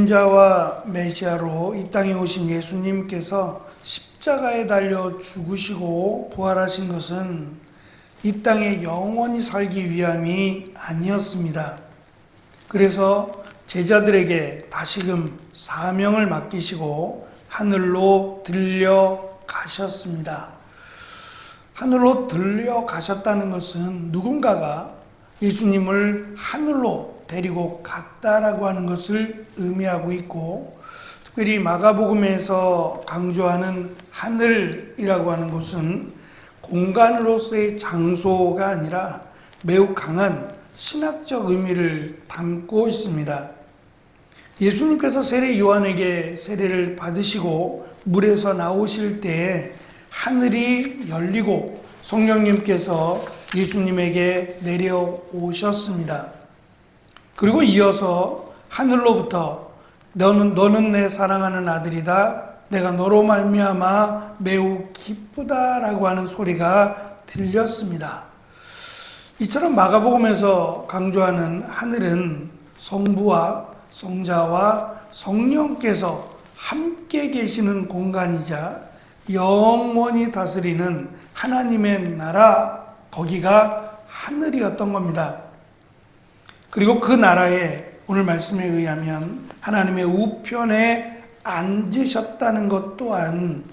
인자와 메시아로 이 땅에 오신 예수님께서 십자가에 달려 죽으시고 부활하신 것은 이 땅에 영원히 살기 위함이 아니었습니다. 그래서 제자들에게 다시금 사명을 맡기시고 하늘로 들려가셨습니다. 하늘로 들려가셨다는 것은 누군가가 예수님을 하늘로 데리고 갔다라고 하는 것을 의미하고 있고, 특별히 마가복음에서 강조하는 하늘이라고 하는 것은 공간으로서의 장소가 아니라 매우 강한 신학적 의미를 담고 있습니다. 예수님께서 세례 요한에게 세례를 받으시고 물에서 나오실 때에 하늘이 열리고 성령님께서 예수님에게 내려오셨습니다. 그리고 이어서 하늘로부터 너는 내 사랑하는 아들이다, 내가 너로 말미암아 매우 기쁘다라고 하는 소리가 들렸습니다. 이처럼 마가복음에서 강조하는 하늘은 성부와 성자와 성령께서 함께 계시는 공간이자 영원히 다스리는 하나님의 나라, 거기가 하늘이었던 겁니다. 그리고 그 나라에 오늘 말씀에 의하면 하나님의 우편에 앉으셨다는 것 또한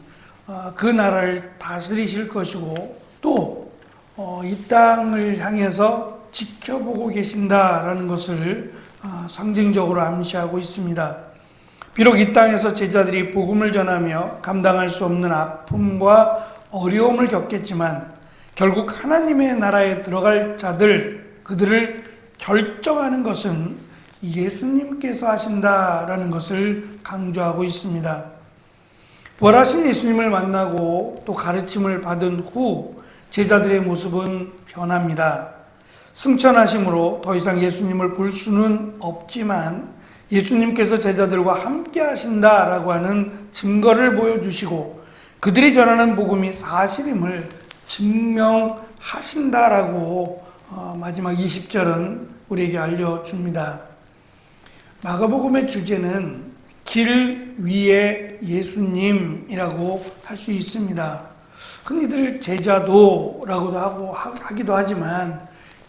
그 나라를 다스리실 것이고 또 이 땅을 향해서 지켜보고 계신다라는 것을 상징적으로 암시하고 있습니다. 비록 이 땅에서 제자들이 복음을 전하며 감당할 수 없는 아픔과 어려움을 겪겠지만 결국 하나님의 나라에 들어갈 자들, 그들을 결정하는 것은 예수님께서 하신다라는 것을 강조하고 있습니다. 부활하신 예수님을 만나고 또 가르침을 받은 후 제자들의 모습은 변합니다. 승천하심으로 더 이상 예수님을 볼 수는 없지만 예수님께서 제자들과 함께 하신다라고 하는 증거를 보여주시고 그들이 전하는 복음이 사실임을 증명하신다라고 마지막 20절은 우리에게 알려줍니다. 마가복음의 주제는 길 위에 예수님이라고 할 수 있습니다. 흔히들 제자도라고도 하기도 하지만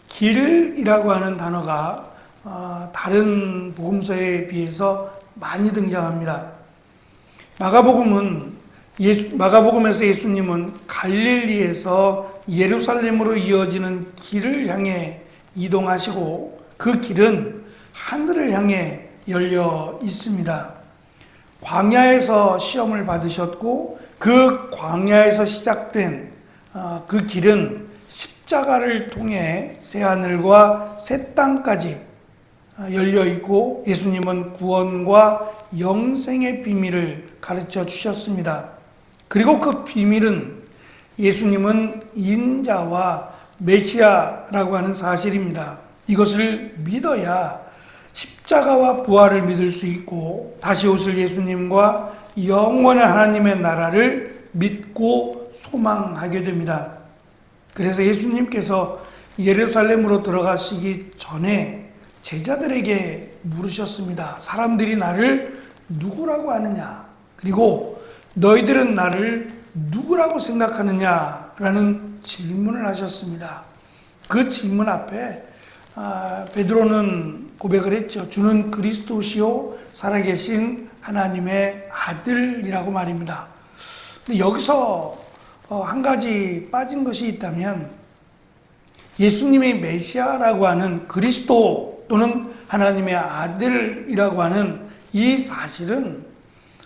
길이라고 하는 단어가 다른 복음서에 비해서 많이 등장합니다. 마가복음에서 예수님은 갈릴리에서 예루살렘으로 이어지는 길을 향해 이동하시고 그 길은 하늘을 향해 열려 있습니다. 광야에서 시험을 받으셨고 그 광야에서 시작된 그 길은 십자가를 통해 새하늘과 새 땅까지 열려 있고 예수님은 구원과 영생의 비밀을 가르쳐 주셨습니다. 그리고 그 비밀은 예수님은 인자와 메시아라고 하는 사실입니다. 이것을 믿어야 십자가와 부활을 믿을 수 있고 다시 오실 예수님과 영원한 하나님의 나라를 믿고 소망하게 됩니다. 그래서 예수님께서 예루살렘으로 들어가시기 전에 제자들에게 물으셨습니다. 사람들이 나를 누구라고 아느냐? 그리고 너희들은 나를 누구라고 생각하느냐라는 질문을 하셨습니다. 그 질문 앞에 베드로는 고백을 했죠. 주는 그리스도시요 살아계신 하나님의 아들이라고 말입니다. 근데 여기서 한 가지 빠진 것이 있다면 예수님이 메시아라고 하는 그리스도 또는 하나님의 아들이라고 하는 이 사실은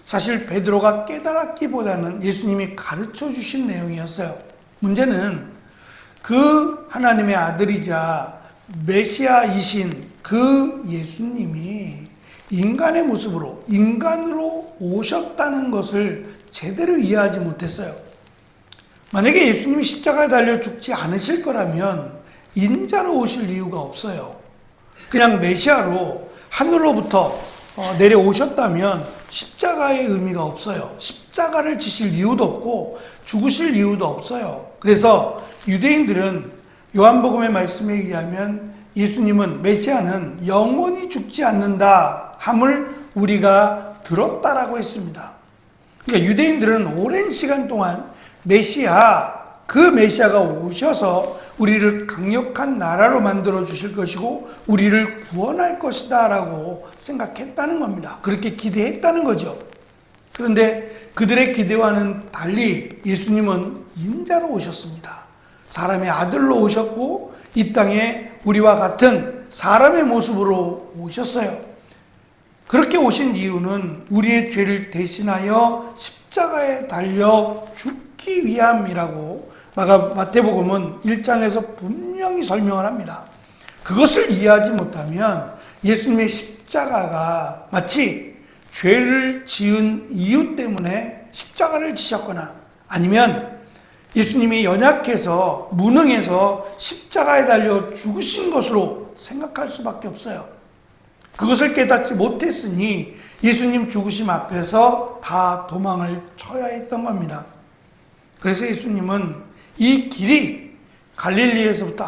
사실 베드로가 깨달았기보다는 예수님이 가르쳐 주신 내용이었어요. 문제는 그 하나님의 아들이자 메시아이신 그 예수님이 인간의 모습으로, 인간으로 오셨다는 것을 제대로 이해하지 못했어요. 만약에 예수님이 십자가에 달려 죽지 않으실 거라면 인자로 오실 이유가 없어요. 그냥 메시아로 하늘로부터 내려오셨다면 십자가의 의미가 없어요. 십자가를 지실 이유도 없고 죽으실 이유도 없어요. 그래서 유대인들은 요한복음의 말씀에 의하면 예수님은 메시아는 영원히 죽지 않는다 함을 우리가 들었다라고 했습니다. 그러니까 유대인들은 오랜 시간 동안 그 메시아가 오셔서 우리를 강력한 나라로 만들어 주실 것이고 우리를 구원할 것이다 라고 생각했다는 겁니다. 그렇게 기대했다는 거죠. 그런데 그들의 기대와는 달리 예수님은 인자로 오셨습니다. 사람의 아들로 오셨고 이 땅에 우리와 같은 사람의 모습으로 오셨어요. 그렇게 오신 이유는 우리의 죄를 대신하여 십자가에 달려 죽기 위함이라고 마태복음은 1장에서 분명히 설명을 합니다. 그것을 이해하지 못하면 예수님의 십자가가 마치 죄를 지은 이유 때문에 십자가를 지셨거나 아니면 예수님이 연약해서 무능해서 십자가에 달려 죽으신 것으로 생각할 수밖에 없어요. 그것을 깨닫지 못했으니 예수님 죽으심 앞에서 다 도망을 쳐야 했던 겁니다. 그래서 예수님은 이 길이 광야에서부터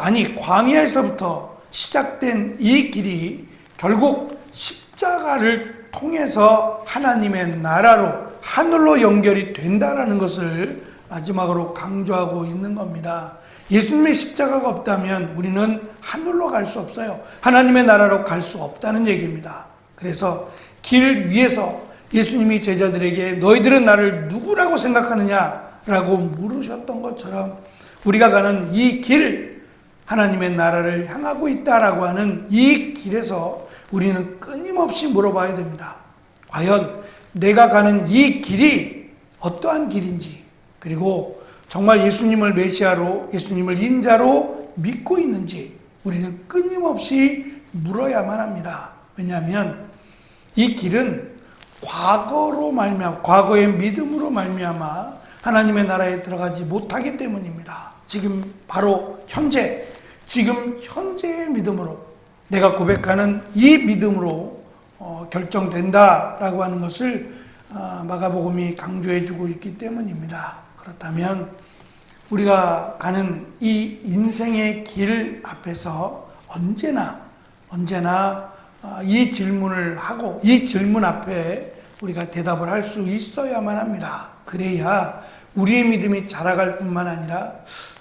시작된 이 길이 결국 십자가를 통해서 하나님의 나라로 하늘로 연결이 된다는 것을 마지막으로 강조하고 있는 겁니다. 예수님의 십자가가 없다면 우리는 하늘로 갈 수 없어요. 하나님의 나라로 갈 수 없다는 얘기입니다. 그래서 길 위에서 예수님이 제자들에게 너희들은 나를 누구라고 생각하느냐라고 물으셨던 것처럼 우리가 가는 이 길, 하나님의 나라를 향하고 있다라고 하는 이 길에서 우리는 끊임없이 물어봐야 됩니다. 과연 내가 가는 이 길이 어떠한 길인지, 그리고 정말 예수님을 메시아로, 예수님을 인자로 믿고 있는지 우리는 끊임없이 물어야만 합니다. 왜냐하면 이 길은 과거의 믿음으로 말미암아 하나님의 나라에 들어가지 못하기 때문입니다. 바로 현재의 믿음으로 내가 고백하는 이 믿음으로 결정된다라고 하는 것을 마가복음이 강조해주고 있기 때문입니다. 그렇다면 우리가 가는 이 인생의 길 앞에서 언제나 이 질문을 하고 이 질문 앞에 우리가 대답을 할 수 있어야만 합니다. 그래야 우리의 믿음이 자라갈 뿐만 아니라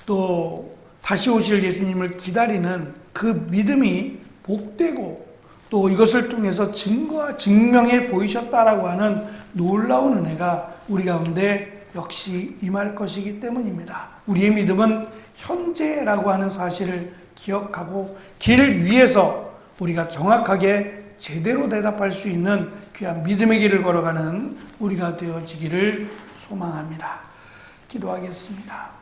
또 다시 오실 예수님을 기다리는 그 믿음이 복되고 또 이것을 통해서 증명해 보이셨다라고 하는 놀라운 은혜가 우리 가운데 역시 임할 것이기 때문입니다. 우리의 믿음은 현재라고 하는 사실을 기억하고 길 위에서 우리가 정확하게 제대로 대답할 수 있는 귀한 믿음의 길을 걸어가는 우리가 되어지기를 소망합니다. 기도하겠습니다.